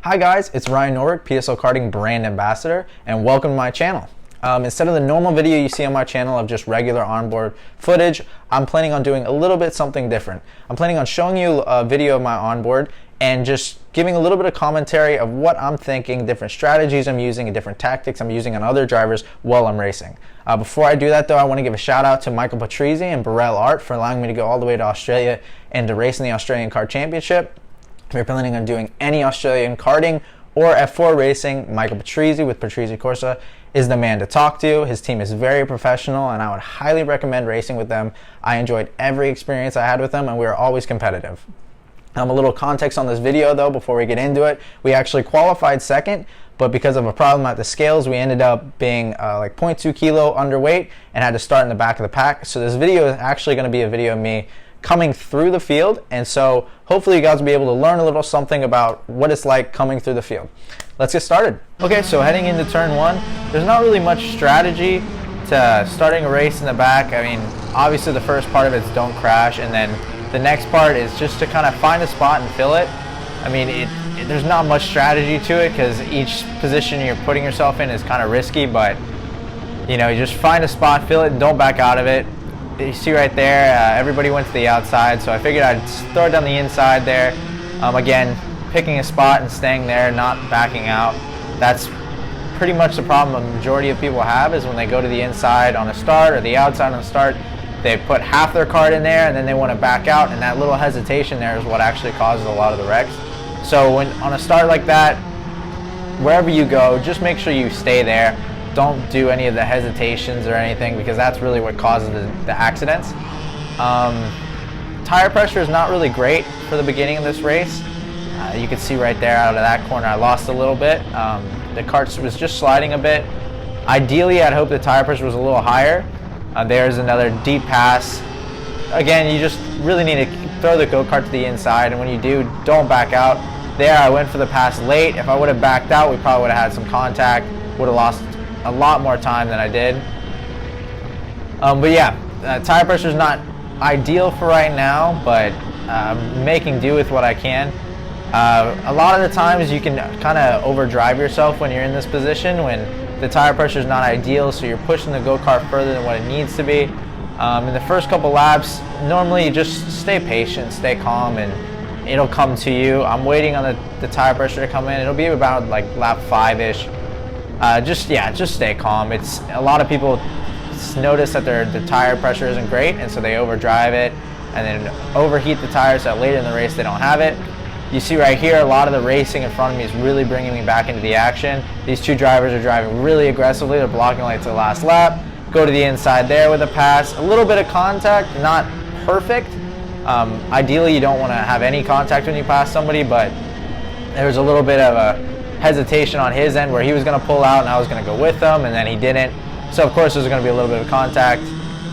Hi guys, it's Ryan Norberg, PSL Karting Brand Ambassador, and welcome to my channel. Instead of the normal video you see on my channel of just regular onboard footage, I'm planning on doing a little bit something different. I'm planning on showing you a video of my onboard and just giving a little bit of commentary of what I'm thinking, different strategies I'm using, and different tactics I'm using on other drivers while I'm racing. Before I do that though, I want to give a shout out to Michael Patrizzi and Burrell Art for allowing me to go all the way to Australia and to race in the Australian Kart Championship. If you're planning on doing any Australian karting or F4 racing, Michael Patrizzi with Patrizzi Corsa is the man to talk to. His team is very professional and I would highly recommend racing with them. I enjoyed every experience I had with them and we were always competitive. A little context on this video though before we get into it. We actually qualified second, but because of a problem at the scales, we ended up being like 0.2 kilo underweight and had to start in the back of the pack. So this video is actually going to be a video of me coming through the field, and so hopefully you guys will be able to learn a little something about what it's like coming through the field. Let's get started. Okay, so heading into turn one, there's not really much strategy to starting a race in the back. I mean, obviously the first part of it is don't crash, and then the next part is just to kind of find a spot and fill it. I mean, there's not much strategy to it because each position you're putting yourself in is kind of risky, but you know, you just find a spot, fill it, and don't back out of it. You see right there, everybody went to the outside, so I figured I'd throw it down the inside there. Again, picking a spot and staying there, not backing out. That's pretty much the problem a majority of people have, is when they go to the inside on a start or the outside on a start, they put half their kart in there and then they want to back out, and that little hesitation there is what actually causes a lot of the wrecks. So when on a start like that, wherever you go, just make sure you stay there. Don't do any of the hesitations or anything, because that's really what causes the accidents. Tire pressure is not really great for the beginning of this race. You can see right there out of that corner I lost a little bit. The kart was just sliding a bit. Ideally I'd hope the tire pressure was a little higher. There's another deep pass. Again, you just really need to throw the go-kart to the inside, and when you do, don't back out. There I went for the pass late. If I would have backed out, we probably would have had some contact, would have lost a lot more time than I did. But yeah, tire pressure is not ideal for right now, but making do with what I can. A lot of the times you can kind of overdrive yourself when you're in this position, when the tire pressure is not ideal, so you're pushing the go-kart further than what it needs to be. In the first couple laps, normally you just stay patient, stay calm, and it'll come to you. I'm waiting on the tire pressure to come in. It'll be about like lap 5-ish. Just stay calm. It's a lot of people notice that their tire pressure isn't great, and so they overdrive it and then overheat the tires so that later in the race they don't have it. You see right here, a lot of the racing in front of me is really bringing me back into the action. These two drivers are driving really aggressively. They're blocking like to the last lap. Go to the inside there with a pass. A little bit of contact, not perfect. Ideally you don't want to have any contact when you pass somebody, but there was a little bit of a hesitation on his end where he was going to pull out and I was going to go with him, and then he didn't. So of course there's going to be a little bit of contact.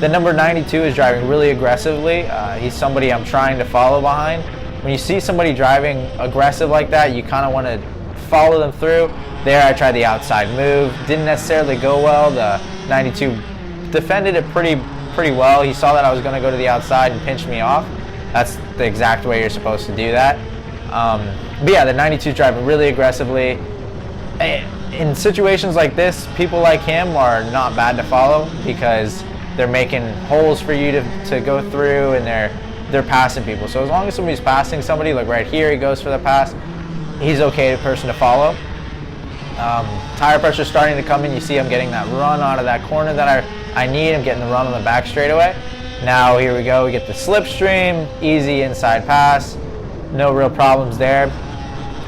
The number 92 is driving really aggressively. He's somebody I'm trying to follow behind. When you see somebody driving aggressive like that, you kind of want to follow them through. There I tried the outside move. Didn't necessarily go well. The 92 defended it pretty well. He saw that I was going to go to the outside and pinch me off. That's the exact way you're supposed to do that. But yeah, the 92 is driving really aggressively. In situations like this, people like him are not bad to follow because they're making holes for you to go through, and they're passing people. So as long as somebody's passing somebody, like right here, he goes for the pass, he's okay person to follow. Tire pressure starting to come in. You see I'm getting that run out of that corner that I need. I'm getting the run on the back straightaway. Now here we go. We get the slipstream, easy inside pass. No real problems there.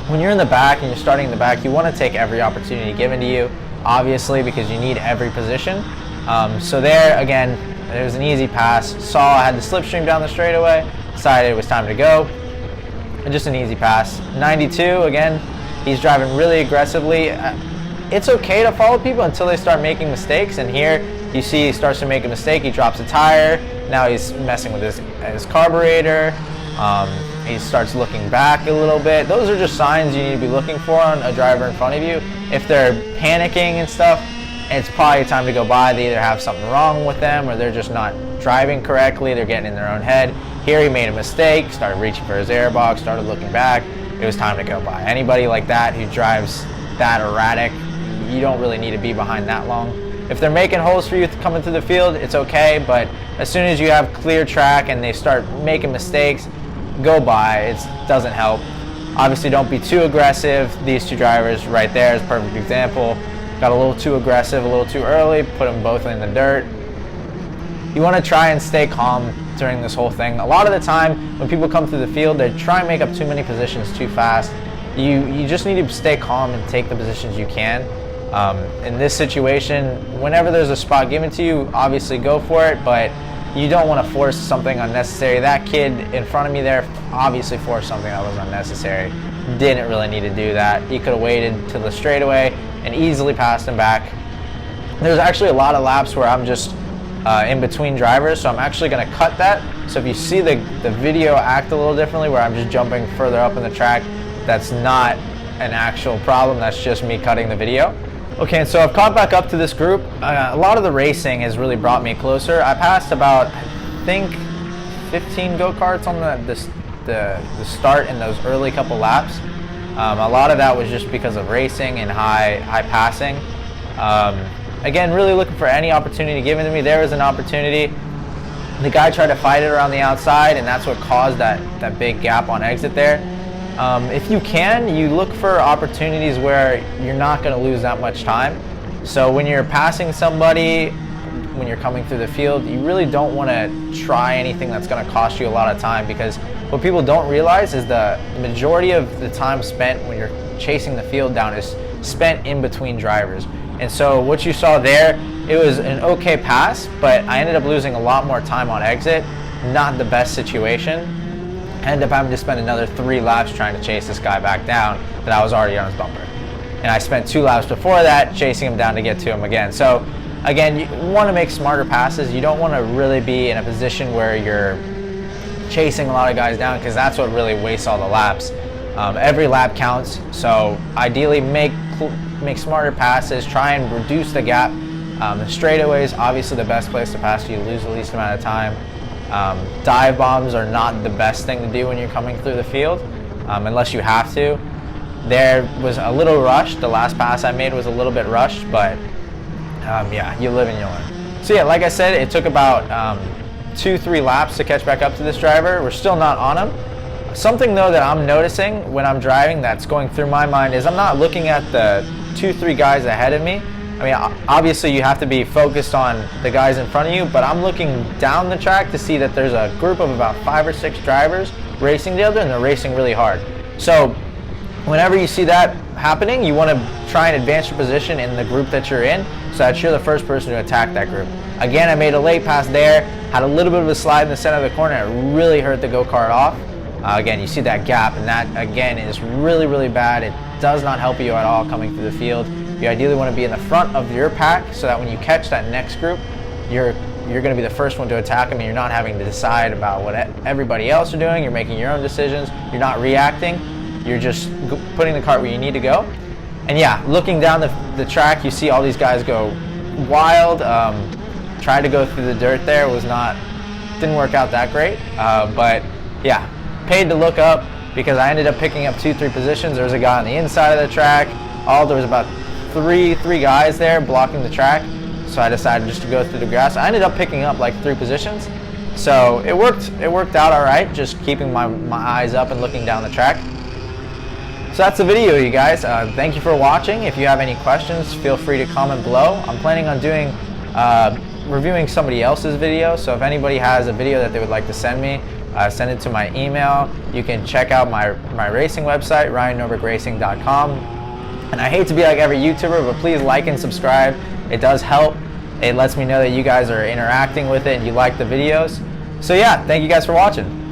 When you're in the back and you're starting in the back, you want to take every opportunity given to you, obviously, because you need every position. So there, again, it was an easy pass. Saw I had the slipstream down the straightaway, decided it was time to go. And just an easy pass. 92, again, he's driving really aggressively. It's okay to follow people until they start making mistakes, and here you see he starts to make a mistake. He drops a tire. Now he's messing with his carburetor. He starts looking back a little bit. Those are just signs you need to be looking for on a driver in front of you. If they're panicking and stuff, it's probably time to go by. They either have something wrong with them or they're just not driving correctly. They're getting in their own head. Here he made a mistake, started reaching for his airbox, started looking back. it was time to go by. Anybody like that who drives that erratic, you don't really need to be behind that long. If they're making holes for you coming through the field, it's okay, but as soon as you have clear track and they start making mistakes, go by. It doesn't help. Obviously, don't be too aggressive. These two drivers right there is a perfect example. Got a little too aggressive, a little too early, put them both in the dirt. You want to try and stay calm during this whole thing. A lot of the time, when people come through the field, they try and make up too many positions too fast. You just need to stay calm and take the positions you can. In this situation, whenever there's a spot given to you, obviously go for it, but you don't want to force something unnecessary. That kid in front of me there obviously forced something that was unnecessary. Didn't really need to do that. He could have waited to the straightaway and easily passed him back. There's actually a lot of laps where I'm just in between drivers, so I'm actually going to cut that. So if you see the video act a little differently where I'm just jumping further up in the track, that's not an actual problem, that's just me cutting the video. Okay, and so I've caught back up to this group. A lot of the racing has really brought me closer. I passed about, I think, 15 go-karts on the start in those early couple laps. A lot of that was just because of racing and high passing. Again, really looking for any opportunity given to me. There was an opportunity. The guy tried to fight it around the outside, and that's what caused that big gap on exit there. If you can, you look for opportunities where you're not going to lose that much time. So when you're passing somebody, when you're coming through the field, you really don't want to try anything that's going to cost you a lot of time, because what people don't realize is the majority of the time spent when you're chasing the field down is spent in between drivers. And so what you saw there, it was an okay pass, but I ended up losing a lot more time on exit. Not the best situation. I ended up having to spend another 3 laps trying to chase this guy back down that I was already on his bumper. And I spent 2 laps before that chasing him down to get to him again. So again, you want to make smarter passes. You don't want to really be in a position where you're chasing a lot of guys down, because that's what really wastes all the laps. Every lap counts, so ideally make smarter passes, try and reduce the gap. The straightaways, obviously the best place to pass, so you lose the least amount of time. Dive bombs are not the best thing to do when you're coming through the field, unless you have to. There was a little rushed. The last pass I made was a little bit rushed, but yeah, you live and you learn. So yeah, like I said, it took about 2-3 laps to catch back up to this driver. We're still not on him. Something though that I'm noticing when I'm driving that's going through my mind is I'm not looking at the 2-3 guys ahead of me. I mean, obviously you have to be focused on the guys in front of you, but I'm looking down the track to see that there's a group of about 5 or 6 drivers racing together, and they're racing really hard. So whenever you see that happening, you want to try and advance your position in the group that you're in, so that you're the first person to attack that group. Again, I made a late pass there, had a little bit of a slide in the center of the corner, and it really hurt the go-kart off. Again, you see that gap, and that again is really, really bad. It does not help you at all coming through the field. You ideally want to be in the front of your pack, so that when you catch that next group, you're going to be the first one to attack them, and you're not having to decide about what everybody else are doing. You're making your own decisions. You're not reacting. You're just putting the cart where you need to go. And yeah, looking down the track, you see all these guys go wild. Tried to go through the dirt there, didn't work out that great. But yeah, paid to look up, because I ended up picking up 2-3 positions. There was a guy on the inside of the track. There was about three guys there blocking the track, so I decided just to go through the grass. I ended up picking up like 3 positions, so it worked out all right, just keeping my eyes up and looking down the track. So that's the video, you guys. Thank you for watching. If you have any questions, feel free to comment below. I'm planning on doing reviewing somebody else's video, so if anybody has a video that they would like to send me, send it to my email. You can check out my racing website, RyanNorbergRacing.com. And I hate to be like every YouTuber, but please like and subscribe. It does help. It lets me know that you guys are interacting with it and you like the videos. So yeah, thank you guys for watching.